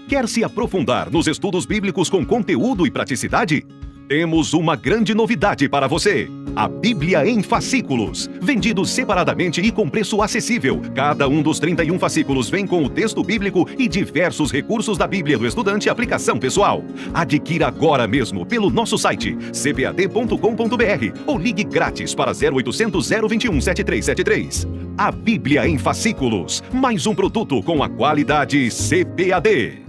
Quer se aprofundar nos estudos bíblicos com conteúdo e praticidade? Temos uma grande novidade para você. A Bíblia em fascículos, vendidos separadamente e com preço acessível. Cada um dos 31 fascículos vem com o texto bíblico e diversos recursos da Bíblia do Estudante e aplicação pessoal. Adquira agora mesmo pelo nosso site cbad.com.br ou ligue grátis para 0800 021 7373. A Bíblia em fascículos, mais um produto com a qualidade CBAD.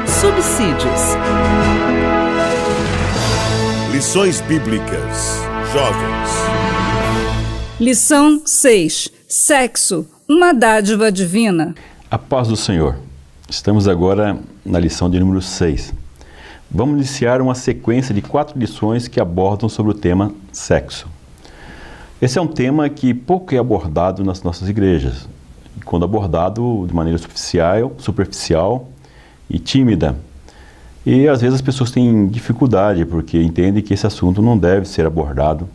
Subsídios. Lições Bíblicas. Jovens. Lição 6. Sexo, uma dádiva divina. A paz do Senhor. Estamos agora na lição de número 6. Vamos iniciar uma sequência de 4 lições que abordam sobre o tema sexo. Esse é um tema que pouco é abordado nas nossas igrejas. E quando abordado de maneira superficial e tímida. E às vezes as pessoas têm dificuldade porque entendem que esse assunto não deve ser abordado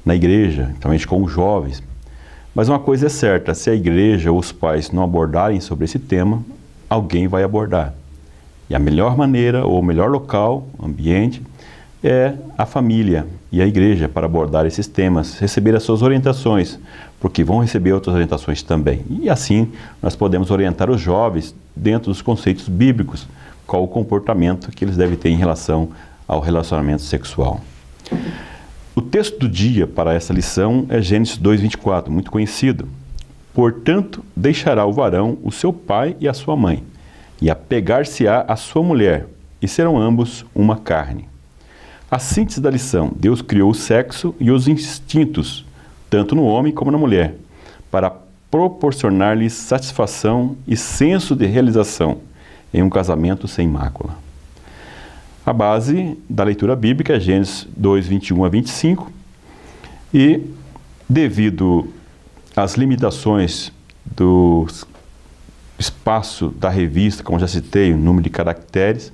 na igreja, principalmente com os jovens. Mas uma coisa é certa, se a igreja ou os pais não abordarem sobre esse tema, alguém vai abordar. E a melhor maneira ou o melhor local, ambiente, é a família e a igreja para abordar esses temas, receber as suas orientações, porque vão receber outras orientações também. E assim nós podemos orientar os jovens dentro dos conceitos bíblicos, qual o comportamento que eles devem ter em relação ao relacionamento sexual. O texto do dia para essa lição é Gênesis 2:24, muito conhecido. Portanto, deixará o varão o seu pai e a sua mãe, e apegar-se-á à sua mulher, e serão ambos uma carne. A síntese da lição: Deus criou o sexo e os instintos, tanto no homem como na mulher, para proporcionar-lhes satisfação e senso de realização em um casamento sem mácula. A base da leitura bíblica é Gênesis 2:21 a 25, e devido às limitações do espaço da revista, como já citei, o número de caracteres,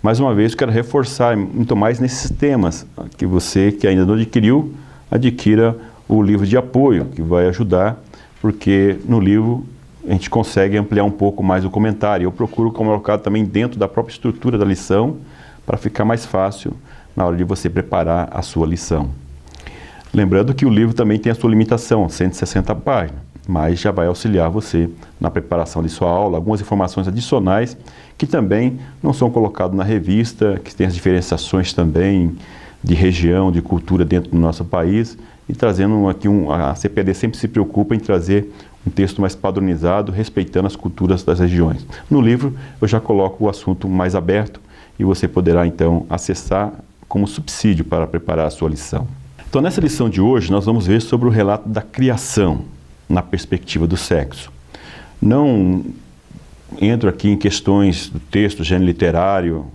mais uma vez quero reforçar muito mais nesses temas, que você que ainda não adquiriu, adquira o livro de apoio, que vai ajudar, porque no livro a gente consegue ampliar um pouco mais o comentário. Eu procuro colocar também dentro da própria estrutura da lição, para ficar mais fácil na hora de você preparar a sua lição. Lembrando que o livro também tem a sua limitação, 160 páginas, mas já vai auxiliar você na preparação de sua aula, algumas informações adicionais que também não são colocadas na revista, que tem as diferenciações também de região, de cultura dentro do nosso país, e trazendo aqui a CPAD sempre se preocupa em trazer um texto mais padronizado, respeitando as culturas das regiões. No livro eu já coloco o assunto mais aberto e você poderá então acessar como subsídio para preparar a sua lição. Então nessa lição de hoje nós vamos ver sobre o relato da criação na perspectiva do sexo. Não entro aqui em questões do texto, gênero literário,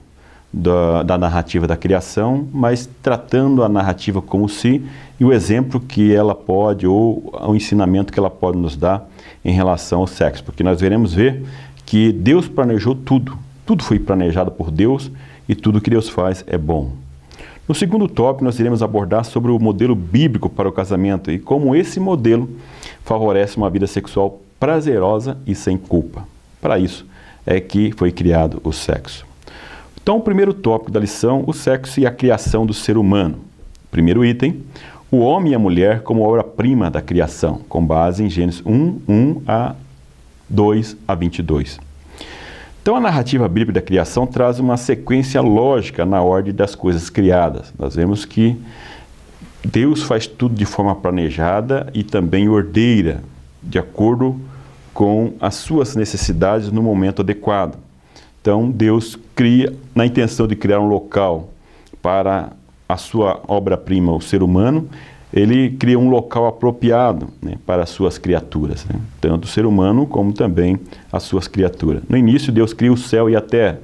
da narrativa da criação, mas tratando a narrativa como se e o exemplo que ela pode, ou o ensinamento que ela pode nos dar em relação ao sexo, porque nós veremos ver que Deus planejou tudo foi planejado por Deus e tudo que Deus faz é bom. No segundo tópico nós iremos abordar sobre o modelo bíblico para o casamento e como esse modelo favorece uma vida sexual prazerosa e sem culpa. Para isso é que foi criado o sexo. Então, o primeiro tópico da lição, o sexo e a criação do ser humano. Primeiro item, o homem e a mulher como obra-prima da criação, com base em Gênesis 1 a 2 a 22. Então, a narrativa bíblica da criação traz uma sequência lógica na ordem das coisas criadas. Nós vemos que Deus faz tudo de forma planejada e também ordeira, de acordo com as suas necessidades no momento adequado. Então, Deus cria, na intenção de criar um local para a sua obra-prima, o ser humano, ele cria um local apropriado, né, para as suas criaturas, né? Tanto o ser humano como também as suas criaturas. No início, Deus cria o céu e a terra.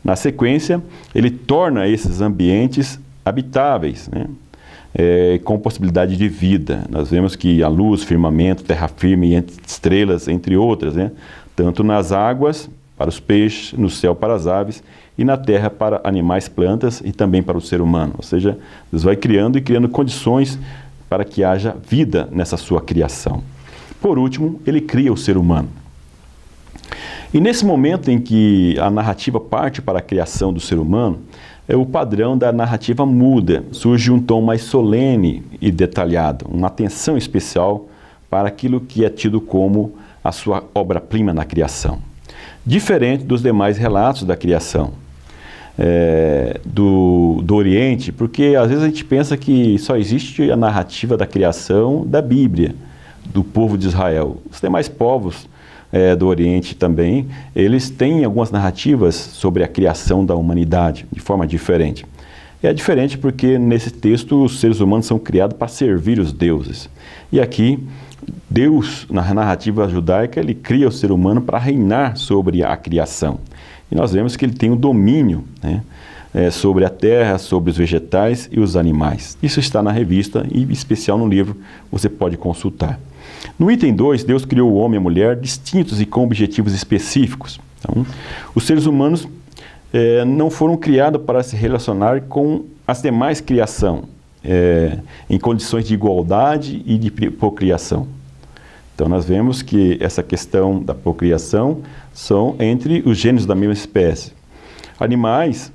Na sequência, ele torna esses ambientes habitáveis, né, com possibilidade de vida. Nós vemos que a luz, firmamento, terra firme, estrelas, entre outras, né, tanto nas águas para os peixes, no céu para as aves e na terra para animais, plantas e também para o ser humano. Ou seja, Deus vai criando e criando condições para que haja vida nessa sua criação. Por último, ele cria o ser humano. E nesse momento em que a narrativa parte para a criação do ser humano, o padrão da narrativa muda, surge um tom mais solene e detalhado, uma atenção especial para aquilo que é tido como a sua obra-prima na criação. Diferente dos demais relatos da criação do Oriente, porque às vezes a gente pensa que só existe a narrativa da criação da Bíblia, do povo de Israel. Os demais povos do Oriente também, eles têm algumas narrativas sobre a criação da humanidade, de forma diferente. É diferente porque nesse texto os seres humanos são criados para servir os deuses. E aqui, Deus, na narrativa judaica, ele cria o ser humano para reinar sobre a criação. E nós vemos que ele tem o domínio, né, sobre a terra, sobre os vegetais e os animais. Isso está na revista e, em especial, no livro, você pode consultar. No item 2, Deus criou o homem e a mulher distintos e com objetivos específicos. Então, os seres humanos não foram criados para se relacionar com as demais criação, em condições de igualdade e de procriação. Então, nós vemos que essa questão da procriação são entre os gêneros da mesma espécie. Animais,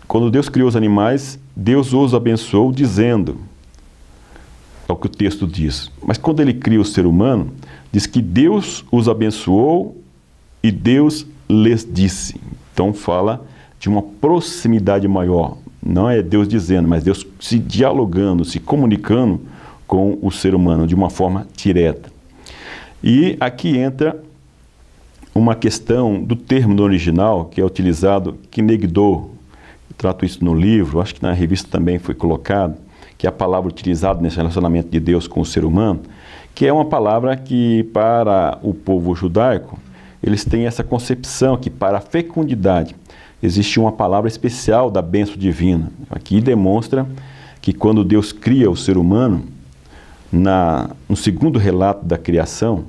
quando Deus criou os animais, Deus os abençoou dizendo, é o que o texto diz. Mas quando ele cria o ser humano, diz que Deus os abençoou e Deus lhes disse. Então fala de uma proximidade maior. Não é Deus dizendo, mas Deus se dialogando, se comunicando com o ser humano de uma forma direta. E aqui entra uma questão do termo no original, que é utilizado, kinegdo. Eu trato isso no livro, acho que na revista também foi colocado, que é a palavra utilizada nesse relacionamento de Deus com o ser humano, que é uma palavra que para o povo judaico, eles têm essa concepção que para a fecundidade existe uma palavra especial da bênção divina. Aqui demonstra que quando Deus cria o ser humano, no segundo relato da criação,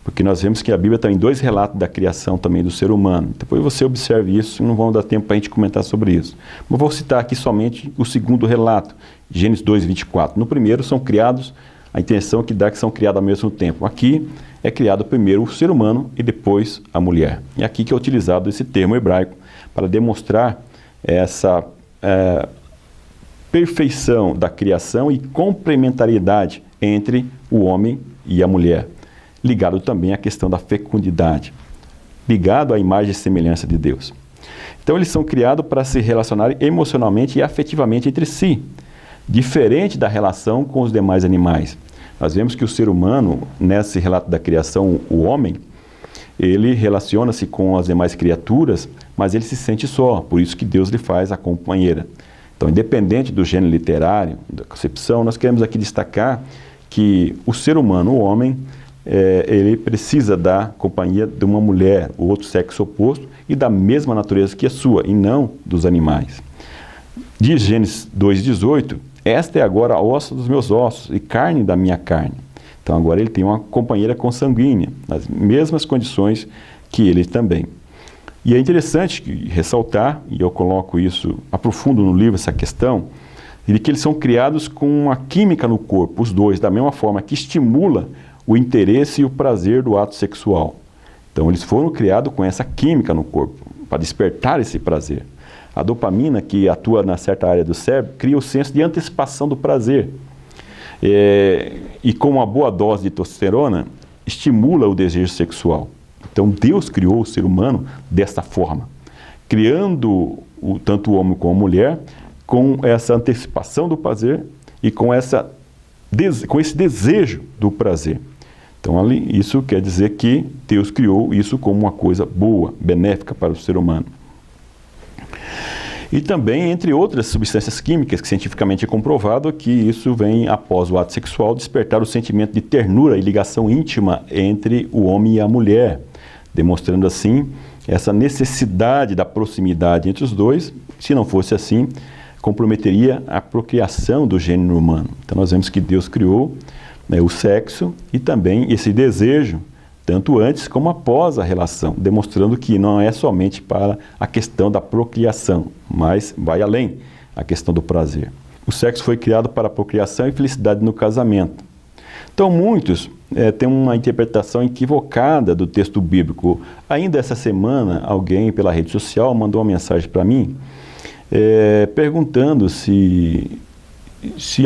porque nós vemos que a Bíblia tem 2 relatos da criação também do ser humano. Depois você observe isso, não vamos dar tempo para a gente comentar sobre isso. Mas vou citar aqui somente o segundo relato, Gênesis 2, 24. No primeiro são criados, a intenção que dá que são criados ao mesmo tempo. Aqui é criado primeiro o ser humano e depois a mulher. E aqui que é utilizado esse termo hebraico para demonstrar essa perfeição da criação e complementariedade entre o homem e a mulher. Ligado também à questão da fecundidade, ligado à imagem e semelhança de Deus. Então eles são criados para se relacionarem emocionalmente e afetivamente entre si, diferente da relação com os demais animais. Nós vemos que o ser humano, nesse relato da criação, o homem, ele relaciona-se com as demais criaturas, mas ele se sente só, por isso que Deus lhe faz a companheira. Então, independente do gênero literário, da concepção, nós queremos aqui destacar que o ser humano, o homem, ele precisa da companhia de uma mulher, o outro sexo oposto, e da mesma natureza que a sua, e não dos animais. Diz Gênesis 2,18, esta é agora a osso dos meus ossos e carne da minha carne. Então agora ele tem uma companheira consanguínea, nas mesmas condições que ele também. E é interessante ressaltar, e eu coloco isso, aprofundo no livro essa questão, de que eles são criados com uma química no corpo, os dois, da mesma forma que estimula o interesse e o prazer do ato sexual. Então eles foram criados com essa química no corpo, para despertar esse prazer. A dopamina, que atua na certa área do cérebro, cria o senso de antecipação do prazer. E com uma boa dose de testosterona, estimula o desejo sexual. Então Deus criou o ser humano desta forma, criando tanto o homem como a mulher, com essa antecipação do prazer e com esse desejo do prazer. Então ali, isso quer dizer que Deus criou isso como uma coisa boa, benéfica para o ser humano. E também, entre outras substâncias químicas, que cientificamente é comprovado que isso vem, após o ato sexual, despertar o sentimento de ternura e ligação íntima entre o homem e a mulher, demonstrando assim essa necessidade da proximidade entre os dois. Se não fosse assim, comprometeria a procriação do gênero humano. Então nós vemos que Deus criou, né, o sexo e também esse desejo, tanto antes como após a relação, demonstrando que não é somente para a questão da procriação, mas vai além a questão do prazer. O sexo foi criado para a procriação e felicidade no casamento. Então muitos têm uma interpretação equivocada do texto bíblico. Ainda essa semana, alguém pela rede social mandou uma mensagem para mim, perguntando se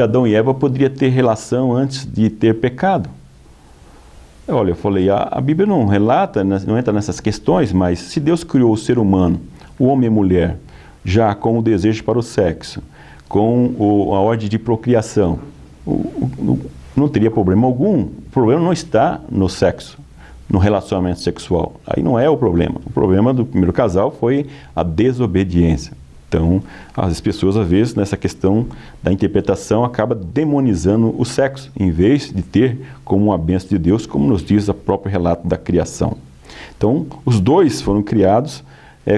Adão e Eva poderiam ter relação antes de ter pecado. Olha, eu falei, a Bíblia não relata, não entra nessas questões, mas se Deus criou o ser humano, o homem e a mulher, já com o desejo para o sexo, com a ordem de procriação, não teria problema algum. O problema não está no sexo, no relacionamento sexual. Aí não é o problema. O problema do primeiro casal foi a desobediência. Então, as pessoas, às vezes, nessa questão da interpretação, acabam demonizando o sexo, em vez de ter como uma bênção de Deus, como nos diz o próprio relato da criação. Então, os dois foram criados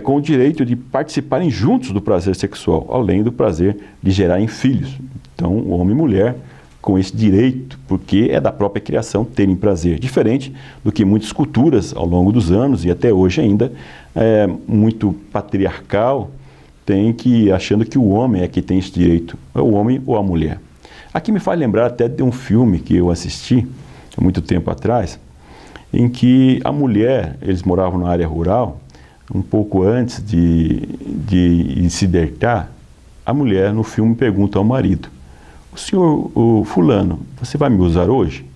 com o direito de participarem juntos do prazer sexual, além do prazer de gerarem filhos. Então, o homem e mulher com esse direito, porque é da própria criação terem prazer, diferente do que muitas culturas, ao longo dos anos e até hoje ainda, muito patriarcal, achando que o homem é que tem esse direito, é o homem ou a mulher. Aqui me faz lembrar até de um filme que eu assisti, há muito tempo atrás, em que a mulher, eles moravam na área rural, um pouco antes de se deitar, a mulher no filme pergunta ao marido, o senhor, o fulano, você vai me usar hoje?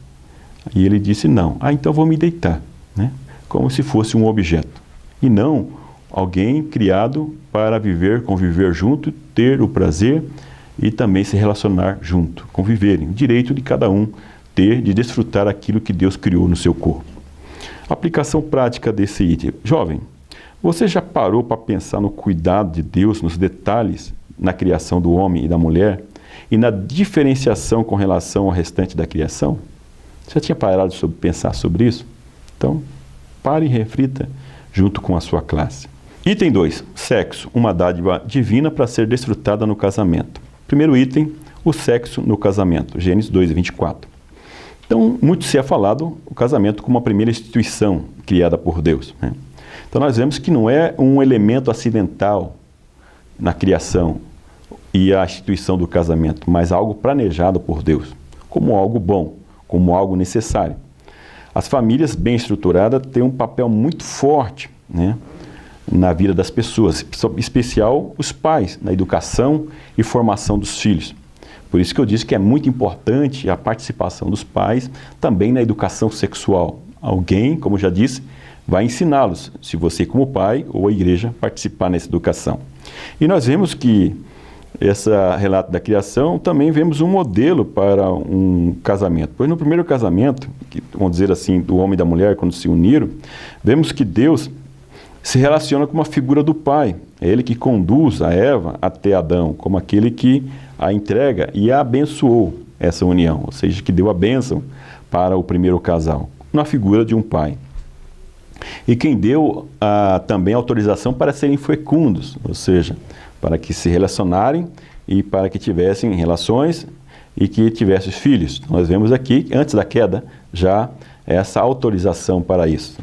E ele disse não. Então vou me deitar, né? Como se fosse um objeto, e não alguém criado para viver, conviver junto, ter o prazer e também se relacionar junto, conviverem. O direito de cada um ter, de desfrutar aquilo que Deus criou no seu corpo. Aplicação prática desse item. Jovem, você já parou para pensar no cuidado de Deus, nos detalhes na criação do homem e da mulher e na diferenciação com relação ao restante da criação? Você já tinha parado de pensar sobre isso? Então, pare e reflita junto com a sua classe. Item 2. Sexo, uma dádiva divina para ser desfrutada no casamento. Primeiro item, o sexo no casamento. Gênesis 2:24. Então, muito se é falado o casamento como a primeira instituição criada por Deus, né? Então, nós vemos que não é um elemento acidental na criação e a instituição do casamento, mas algo planejado por Deus, como algo bom, como algo necessário. As famílias bem estruturadas têm um papel muito forte, né, na vida das pessoas, em especial os pais, na educação e formação dos filhos. Por isso que eu disse que é muito importante a participação dos pais também na educação sexual. Alguém, como já disse, vai ensiná-los, se você como pai ou a igreja participar nessa educação. E nós vemos que esse relato da criação, também vemos um modelo para um casamento. Pois no primeiro casamento, vamos dizer assim, do homem e da mulher, quando se uniram, vemos que Deus se relaciona com uma figura do pai. É ele que conduz a Eva até Adão, como aquele que a entrega e a abençoou essa união, ou seja, que deu a bênção para o primeiro casal, na figura de um pai. E quem deu também autorização para serem fecundos, ou seja, para que se relacionarem e para que tivessem relações e que tivessem filhos. Nós vemos aqui, antes da queda, já essa autorização para isso.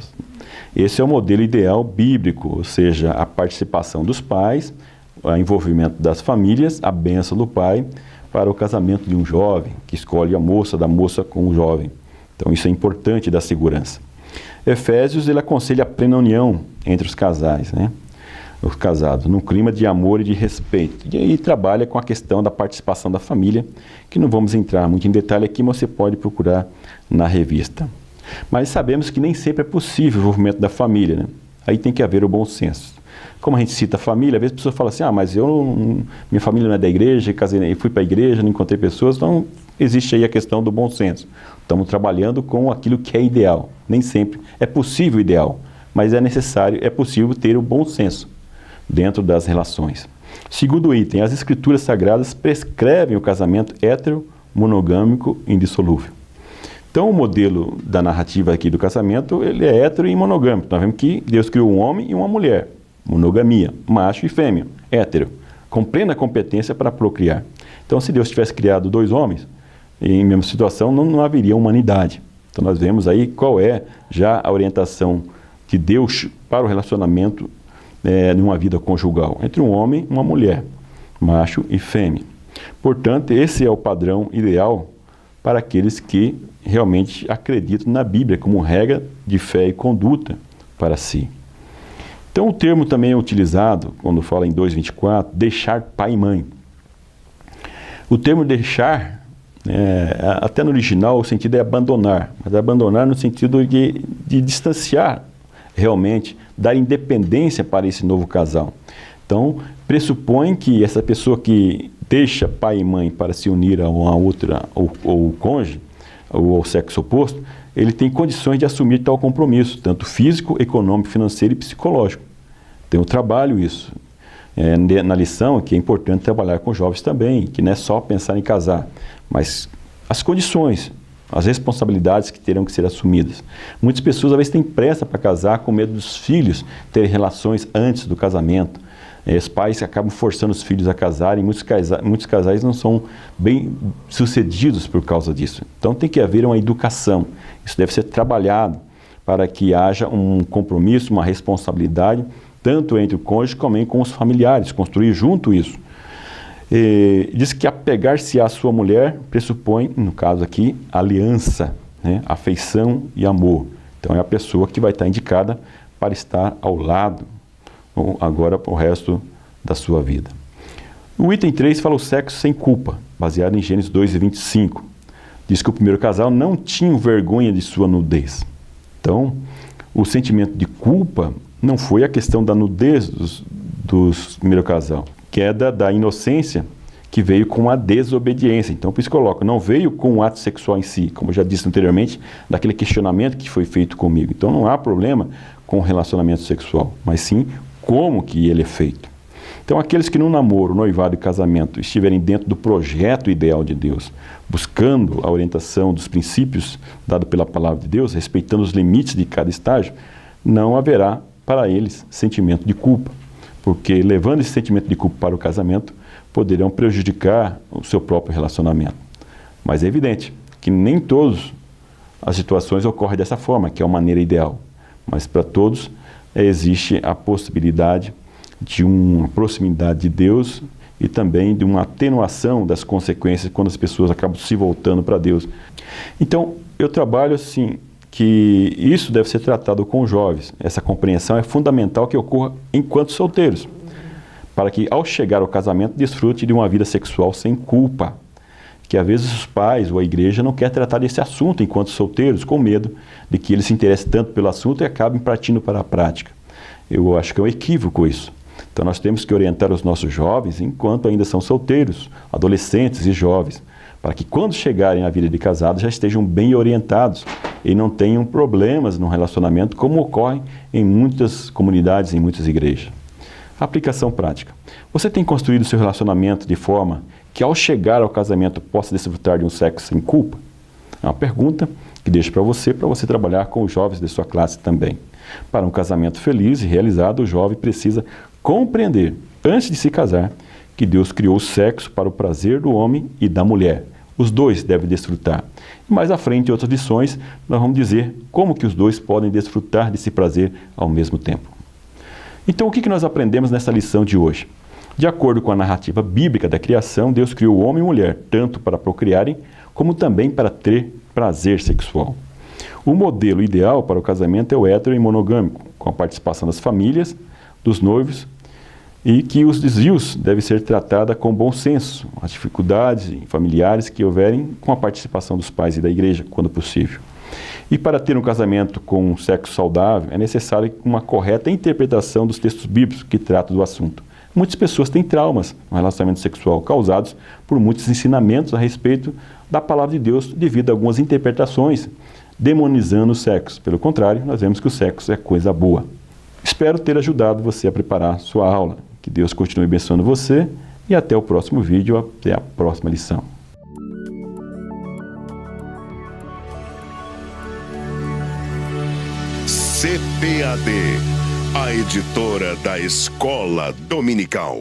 Esse é o modelo ideal bíblico, ou seja, a participação dos pais, o envolvimento das famílias, a bênção do pai para o casamento de um jovem, que escolhe a moça, da moça com o jovem. Então isso é importante da segurança. Efésios, ele aconselha a plena união entre os casais, né? Os casados, num clima de amor e de respeito. E aí trabalha com a questão da participação da família, que não vamos entrar muito em detalhe aqui, mas você pode procurar na revista. Mas sabemos que nem sempre é possível o envolvimento da família, né? Aí tem que haver o bom senso. Como a gente cita a família, às vezes a pessoa fala assim, mas minha família não é da igreja, casei, fui para a igreja, não encontrei pessoas, então existe aí a questão do bom senso. Estamos trabalhando com aquilo que é ideal. Nem sempre é possível o ideal, mas é necessário, é possível ter o bom senso dentro das relações. Segundo item, as escrituras sagradas prescrevem o casamento hétero, monogâmico e indissolúvel. Então, o modelo da narrativa aqui do casamento, ele é hétero e monogâmico. Nós vemos que Deus criou um homem e uma mulher, monogamia, macho e fêmea, hétero, com plena competência para procriar. Então, se Deus tivesse criado 2 homens, em mesma situação, não haveria humanidade. Então, nós vemos aí qual é já a orientação de Deus para o relacionamento numa vida conjugal, entre um homem e uma mulher, macho e fêmea. Portanto, esse é o padrão ideal para aqueles que realmente acreditam na Bíblia como regra de fé e conduta para si. Então, o termo também é utilizado, quando fala em 2:24, deixar pai e mãe. O termo deixar, até no original, o sentido é abandonar, mas abandonar no sentido de distanciar realmente, dar independência para esse novo casal. Então, pressupõe que essa pessoa que deixa pai e mãe para se unir a uma outra, ou o cônjuge, ou ao sexo oposto, ele tem condições de assumir tal compromisso, tanto físico, econômico, financeiro e psicológico. Então, eu trabalho isso. Na lição, que é importante trabalhar com jovens também, que não é só pensar em casar, mas as condições, as responsabilidades que terão que ser assumidas. Muitas pessoas, às vezes, têm pressa para casar com medo dos filhos terem relações antes do casamento. Os pais acabam forçando os filhos a casarem, muitos casais não são bem sucedidos por causa disso. Então tem que haver uma educação, isso deve ser trabalhado para que haja um compromisso, uma responsabilidade, tanto entre o cônjuge como com os familiares, construir junto isso. Diz que apegar-se à sua mulher pressupõe, no caso aqui, aliança, afeição e amor. Então é a pessoa que vai estar indicada para estar ao lado agora para o resto da sua vida. O item 3 fala o sexo sem culpa, baseado em Gênesis 2:25. Diz que o primeiro casal não tinha vergonha de sua nudez. Então, o sentimento de culpa não foi a questão da nudez dos primeiro casal, queda da inocência que veio com a desobediência. Então, por isso que eu coloco, não veio com o ato sexual em si, como eu já disse anteriormente, daquele questionamento que foi feito comigo. Então, não há problema com o relacionamento sexual, mas sim como que ele é feito. Então, aqueles que no namoro, noivado e casamento estiverem dentro do projeto ideal de Deus, buscando a orientação dos princípios dados pela palavra de Deus, respeitando os limites de cada estágio, não haverá para eles sentimento de culpa, porque levando esse sentimento de culpa para o casamento, poderão prejudicar o seu próprio relacionamento. Mas é evidente que nem todas as situações ocorrem dessa forma, que é a maneira ideal, mas para todos existe a possibilidade de uma proximidade de Deus e também de uma atenuação das consequências quando as pessoas acabam se voltando para Deus. Então, eu trabalho assim, que isso deve ser tratado com os jovens. Essa compreensão é fundamental que ocorra enquanto solteiros, para que ao chegar ao casamento desfrute de uma vida sexual sem culpa, que às vezes os pais ou a igreja não quer tratar desse assunto enquanto solteiros, com medo de que eles se interessem tanto pelo assunto e acabem partindo para a prática. Eu acho que é um equívoco isso. Então nós temos que orientar os nossos jovens enquanto ainda são solteiros, adolescentes e jovens, para que quando chegarem à vida de casado já estejam bem orientados e não tenham problemas no relacionamento, como ocorre em muitas comunidades, em muitas igrejas. Aplicação prática. Você tem construído seu relacionamento de forma que ao chegar ao casamento possa desfrutar de um sexo sem culpa? É uma pergunta que deixo para você trabalhar com os jovens de sua classe também. Para um casamento feliz e realizado, o jovem precisa compreender, antes de se casar, que Deus criou o sexo para o prazer do homem e da mulher. Os dois devem desfrutar. E mais à frente, em outras lições, nós vamos dizer como que os dois podem desfrutar desse prazer ao mesmo tempo. Então, o que nós aprendemos nessa lição de hoje? De acordo com a narrativa bíblica da criação, Deus criou o homem e a mulher, tanto para procriarem, como também para ter prazer sexual. O modelo ideal para o casamento é o hétero e monogâmico, com a participação das famílias, dos noivos, e que os desvios devem ser tratados com bom senso, as dificuldades familiares que houverem com a participação dos pais e da igreja, quando possível. E para ter um casamento com um sexo saudável, é necessário uma correta interpretação dos textos bíblicos que tratam do assunto. Muitas pessoas têm traumas no relacionamento sexual causados por muitos ensinamentos a respeito da palavra de Deus devido a algumas interpretações demonizando o sexo. Pelo contrário, nós vemos que o sexo é coisa boa. Espero ter ajudado você a preparar sua aula. Que Deus continue abençoando você e até o próximo vídeo, até a próxima lição. CPAD, a editora da Escola Dominical.